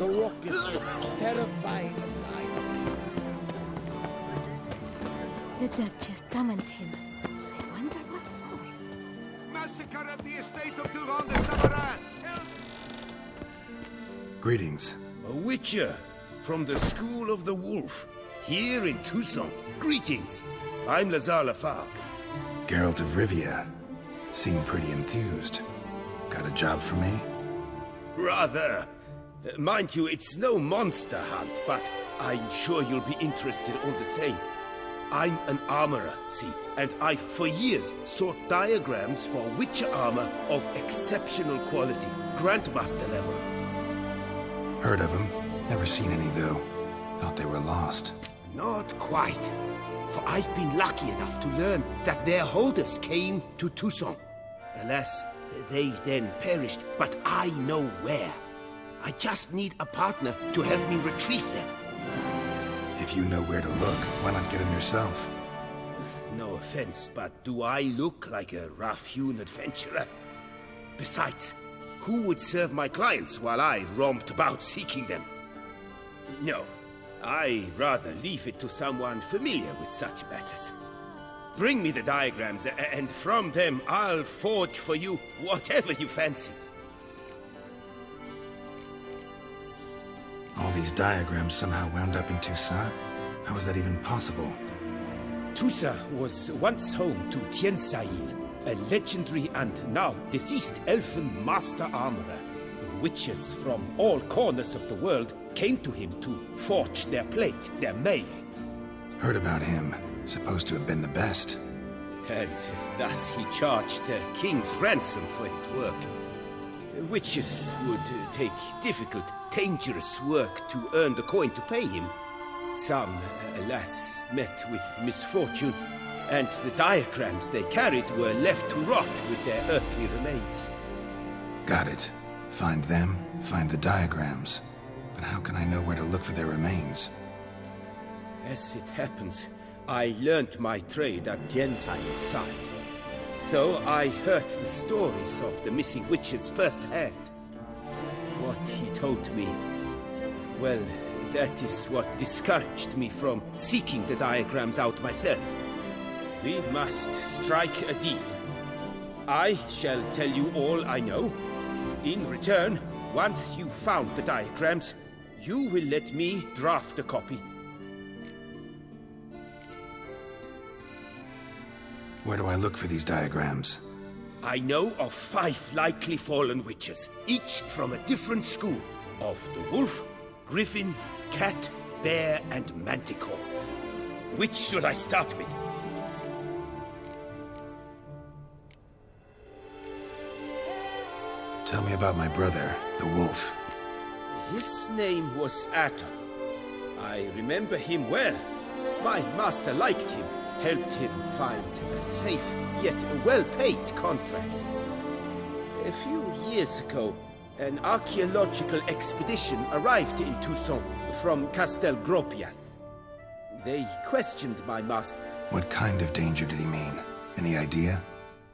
The rock is terrifying. The Duchess summoned him. I wonder what for. Massacre at the estate of Durand de Samarin! Greetings. A witcher from the School of the Wolf, here in Tucson. Greetings. I'm Lazar Lafargue. Geralt of Rivia. Seem pretty enthused. Got a job for me? Rather. Mind you, it's no monster hunt, but I'm sure you'll be interested all the same. I'm an armorer, see, and I've for years sought diagrams for witcher armor of exceptional quality, Grandmaster level. Heard of them. Never seen any, though. Thought they were lost. Not quite. For I've been lucky enough to learn that their holders came to Tucson. Alas, they then perished, but I know where. I just need a partner to help me retrieve them. If you know where to look, why not get them yourself? No offense, but do I look like a rough-hewn adventurer? Besides, who would serve my clients while I romped about seeking them? No, I rather leave it to someone familiar with such matters. Bring me the diagrams, and from them I'll forge for you whatever you fancy. All these diagrams somehow wound up in Toussaint? How is that even possible? Toussaint was once home to Tiensail, a legendary and now deceased elfin master armorer. Witches from all corners of the world came to him to forge their plate, their mail. Heard about him. Supposed to have been the best. And thus he charged the king's ransom for his work. Witches would take difficult, dangerous work to earn the coin to pay him. Some, alas, met with misfortune, and the diagrams they carried were left to rot with their earthly remains. Got it. Find them, find the diagrams. But how can I know where to look for their remains? As it happens, I learnt my trade at Jensail's side. So I heard the stories of the missing witches firsthand. What he told me, well, that is what discouraged me from seeking the diagrams out myself. We must strike a deal. I shall tell you all I know. In return, once you've found the diagrams, you will let me draft a copy. Where do I look for these diagrams? I know of 5 likely fallen witches, each from a different school of the wolf, griffin, cat, bear, and manticore. Which should I start with? Tell me about my brother, the wolf. His name was Aton. I remember him well. My master liked him, helped him find a safe, yet well-paid contract. A few years ago, an archaeological expedition arrived in Tucson from Castel Gropian. They questioned my master. What kind of danger did he mean? Any idea?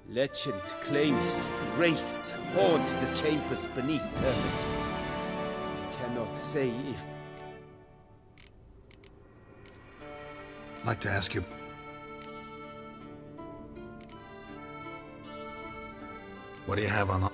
Legend claims wraiths haunt the chambers beneath Termis. I cannot say if... I'd like to ask you... What do you have on...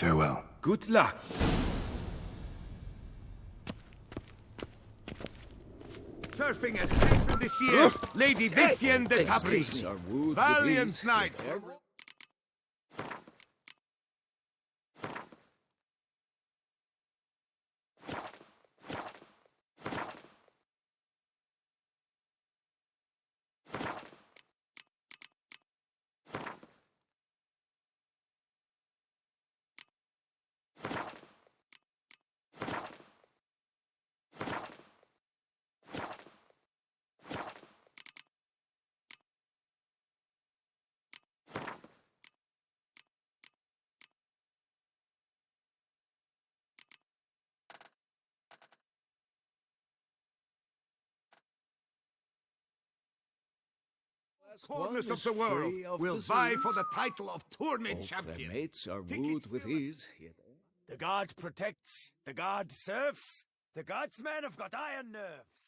Farewell. Good luck. Surfing has captured this year, Lady Vivienne de Estates Tabriz. are wooed with Valiant ease. knights. Corners of the world will vie for the title of tournament champion. Mates are wooed with ease. The god protects, the god serves, the god's men have got iron nerves.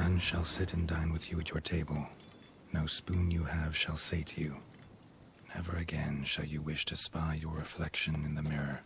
None shall sit and dine with you at your table. No spoon you have shall sate you. Never again shall you wish to spy your reflection in the mirror.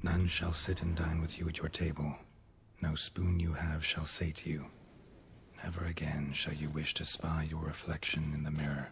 None shall sit and dine with you at your table. No spoon you have shall sate you. Never again shall you wish to spy your reflection in the mirror.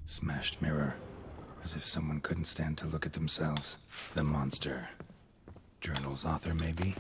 Smashed mirror. As if someone couldn't stand to look at themselves. The monster. Journal's author, maybe?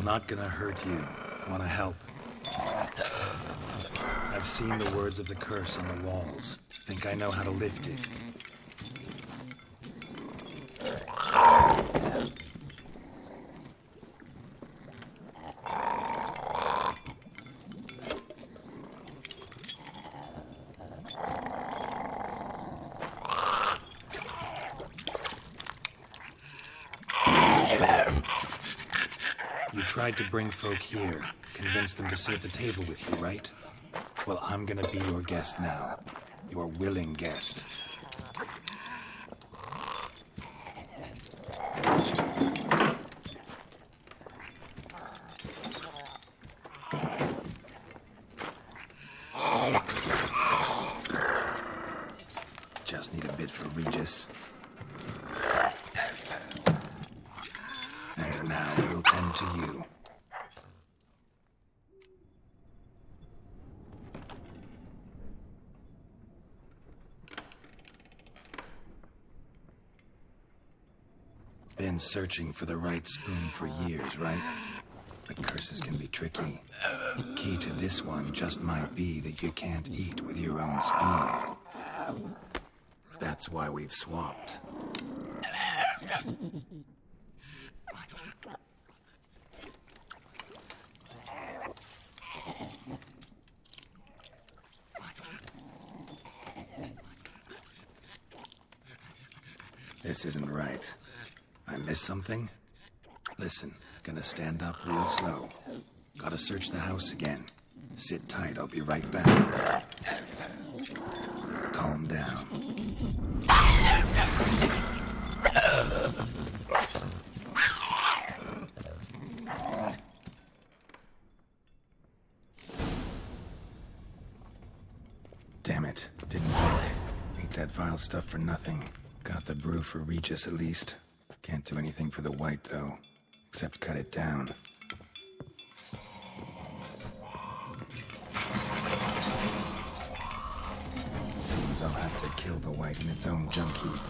not gonna hurt you. Wanna help? I've seen the words of the curse on the walls. Think I know how to lift it. You tried to bring folk here, convince them to sit at the table with you, right? Well, I'm gonna be your guest now. Your willing guest. Just need a bit for Regis. And now we'll tend to you. Been searching for the right spoon for years, right? But curses can be tricky. Key to this one just might be that you can't eat with your own spoon. That's why we've swapped. This isn't right. I missed something? Listen, gonna stand up real slow. Gotta search the house again. Sit tight, I'll be right back. Calm down. Damn it, didn't work. Ate that vile stuff for nothing. Got the brew for Regis at least. Can't do anything for the white, though. Except cut it down. Seems I'll have to kill the white in its own junk heap.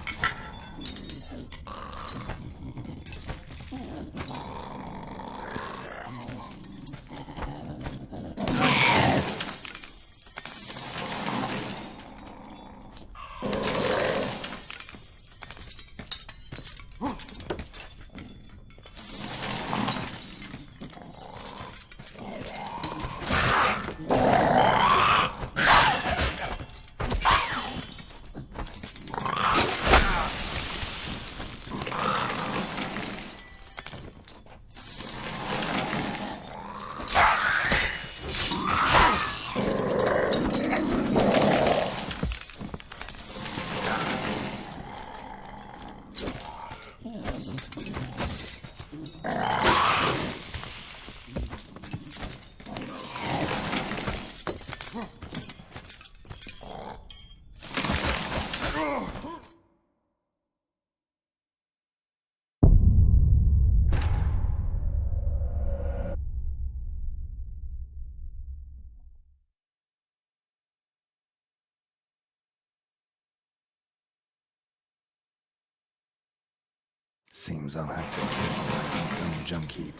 Seems I'll have to kill its own junk heap.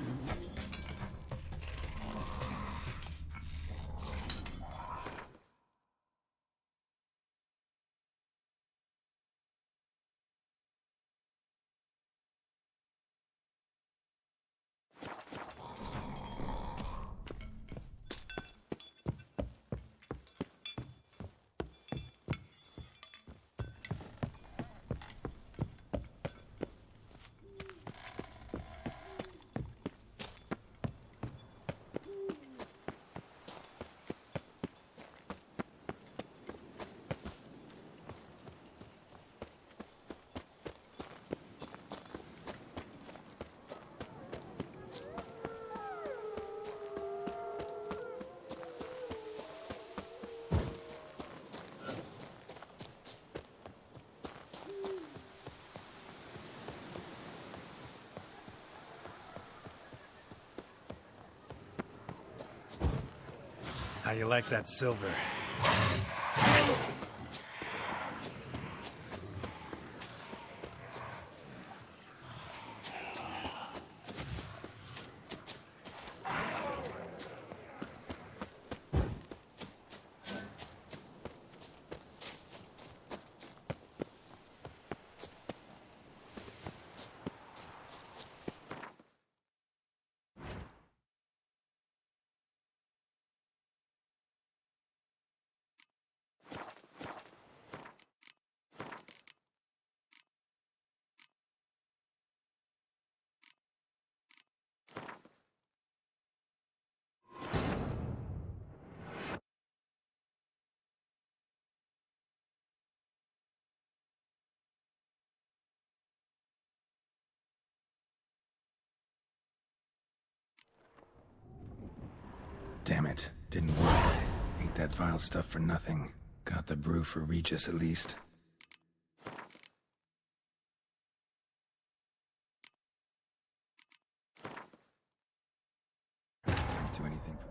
How you like that silver? Damn it. Didn't work. Ate that vile stuff for nothing. Got the brew for Regis at least. Can't do anything for...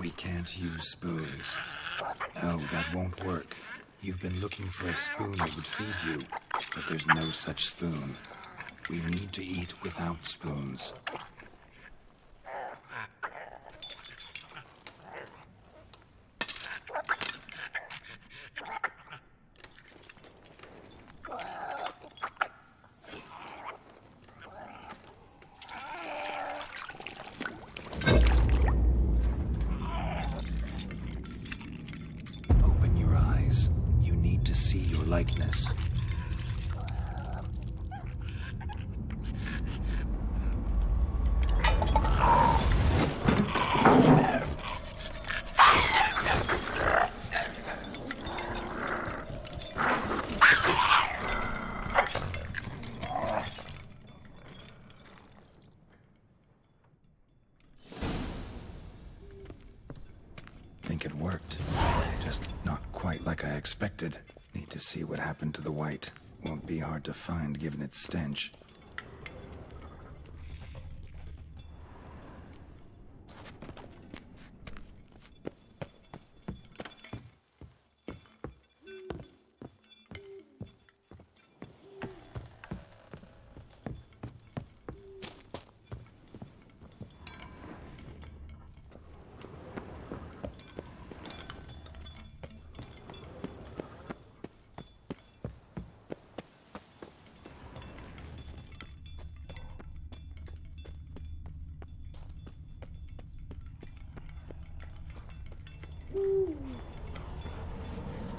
We can't use spoons. No, that won't work. You've been looking for a spoon that would feed you, but there's no such spoon. We need to eat without spoons. Open your eyes. You need to see your likeness. Think it worked. Just not quite like I expected. Need to see what happened to the white. Won't be hard to find given its stench.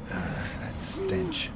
That stench.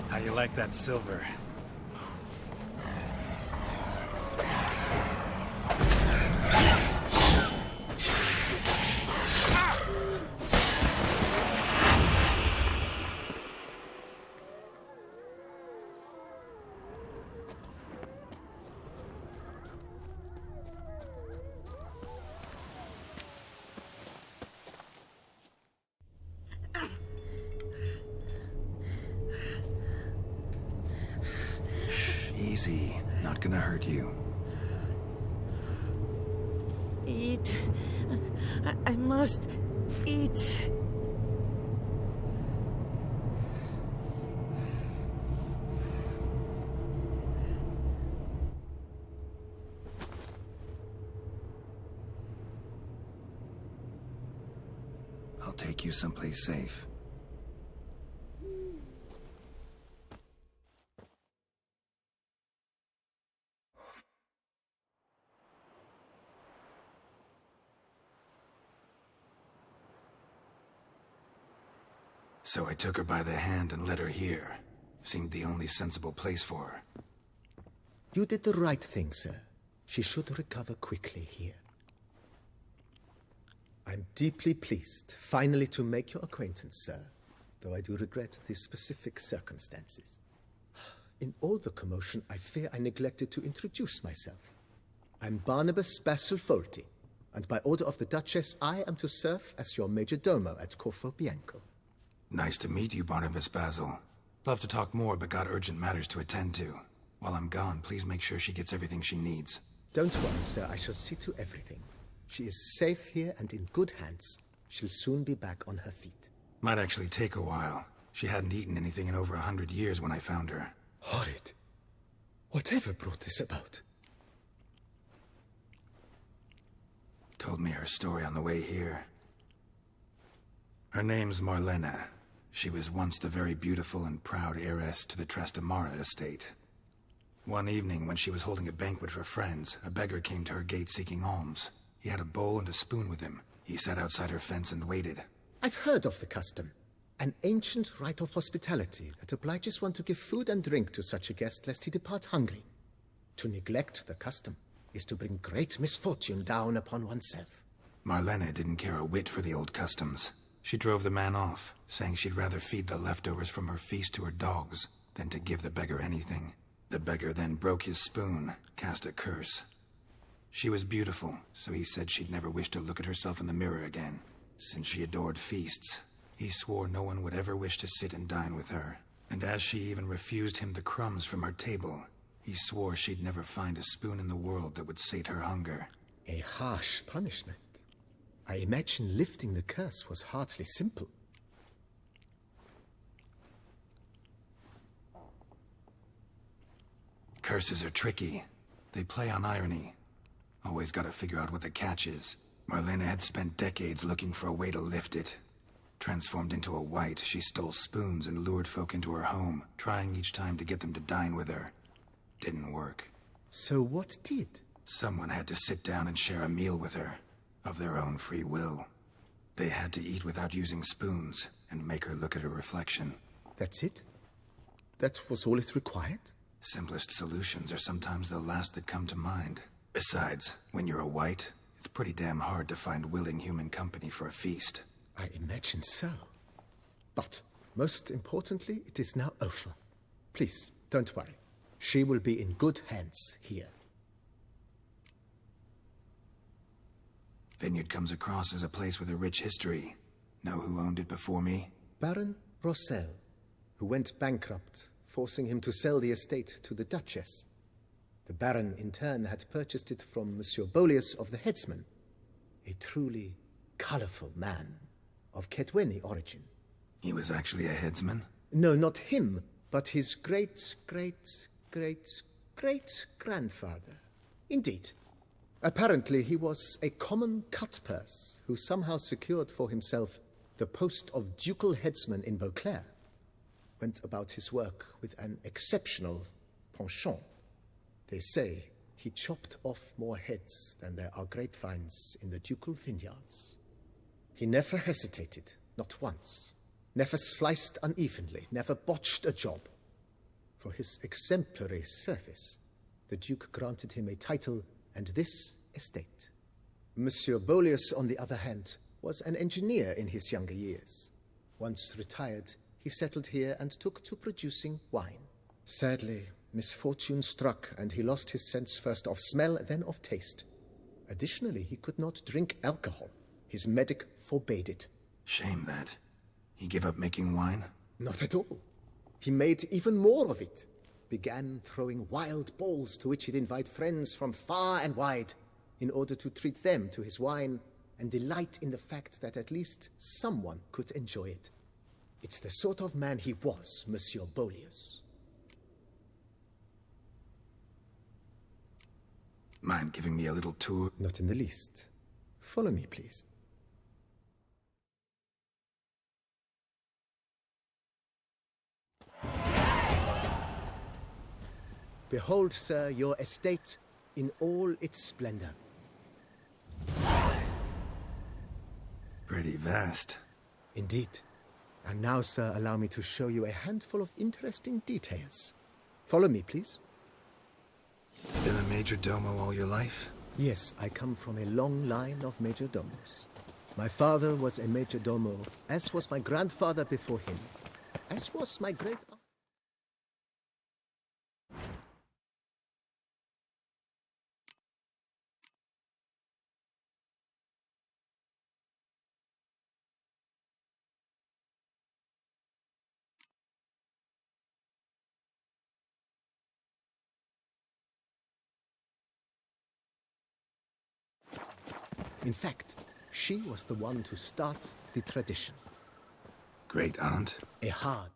How you like that silver? Easy. Not gonna hurt you. Eat. I must eat. I'll take you someplace safe. So I took her by the hand and led her here. Seemed the only sensible place for her. You did the right thing, sir. She should recover quickly here. I'm deeply pleased, finally, to make your acquaintance, sir, though I do regret the specific circumstances. In all the commotion, I fear I neglected to introduce myself. I'm Barnabas Basil-Folty, and by order of the Duchess, I am to serve as your major domo at Corfo Bianco. Nice to meet you, Barnabas Basil. Love to talk more, but got urgent matters to attend to. While I'm gone, please make sure she gets everything she needs. Don't worry, sir. I shall see to everything. She is safe here and in good hands. She'll soon be back on her feet. Might actually take a while. She hadn't eaten anything in over 100 years when I found her. Horrid. Whatever brought this about? Told me her story on the way here. Her name's Marlena. She was once the very beautiful and proud heiress to the Trastamara estate. One evening, when she was holding a banquet for friends, a beggar came to her gate seeking alms. He had a bowl and a spoon with him. He sat outside her fence and waited. I've heard of the custom. An ancient rite of hospitality that obliges one to give food and drink to such a guest lest he depart hungry. To neglect the custom is to bring great misfortune down upon oneself. Marlena didn't care a whit for the old customs. She drove the man off, saying she'd rather feed the leftovers from her feast to her dogs than to give the beggar anything. The beggar then broke his spoon, cast a curse. She was beautiful, so he said she'd never wish to look at herself in the mirror again. Since she adored feasts, he swore no one would ever wish to sit and dine with her. And as she even refused him the crumbs from her table, he swore she'd never find a spoon in the world that would sate her hunger. A harsh punishment. I imagine lifting the curse was hardly simple. Curses are tricky. They play on irony. Always gotta figure out what the catch is. Marlena had spent decades looking for a way to lift it. Transformed into a wight, she stole spoons and lured folk into her home, trying each time to get them to dine with her. Didn't work. So what did? Someone had to sit down and share a meal with her, of their own free will. They had to eat without using spoons, and make her look at her reflection. That's it? That was all it required? Simplest solutions are sometimes the last that come to mind. Besides, when you're a wight, it's pretty damn hard to find willing human company for a feast. I imagine so. But, most importantly, it is now over. Please, don't worry. She will be in good hands here. Vineyard comes across as a place with a rich history. Know who owned it before me? Baron Rossel, who went bankrupt, forcing him to sell the estate to the Duchess. The Baron, in turn, had purchased it from Monsieur Bolius of the Headsman, a truly colorful man of Ketweni origin. He was actually a headsman? No, not him, but his great-great-great-great-grandfather. Indeed. Apparently, he was a common cut-purse who somehow secured for himself the post of ducal headsman in Beauclair. Went about his work with an exceptional penchant. They say he chopped off more heads than there are grapevines in the ducal vineyards. He never hesitated, not once. Never sliced unevenly, never botched a job. For his exemplary service, the Duke granted him a title and this estate. Monsieur Bolius, on the other hand, was an engineer in his younger years. Once retired, he settled here and took to producing wine. Sadly, misfortune struck and he lost his sense first of smell, then of taste. Additionally, he could not drink alcohol. His medic forbade it. Shame that. He gave up making wine? Not at all. He made even more of it, began throwing wild balls to which he'd invite friends from far and wide in order to treat them to his wine and delight in the fact that at least someone could enjoy it. It's the sort of man he was, Monsieur Bolius. Mind giving me a little tour? Not in the least. Follow me, please. Behold, sir, your estate in all its splendor. Pretty vast. Indeed. And now, sir, allow me to show you a handful of interesting details. Follow me, please. Been a major domo all your life? Yes, I come from a long line of major domos. My father was a major domo, as was my grandfather before him, as was my great... In fact, she was the one to start the tradition. Great aunt? A hard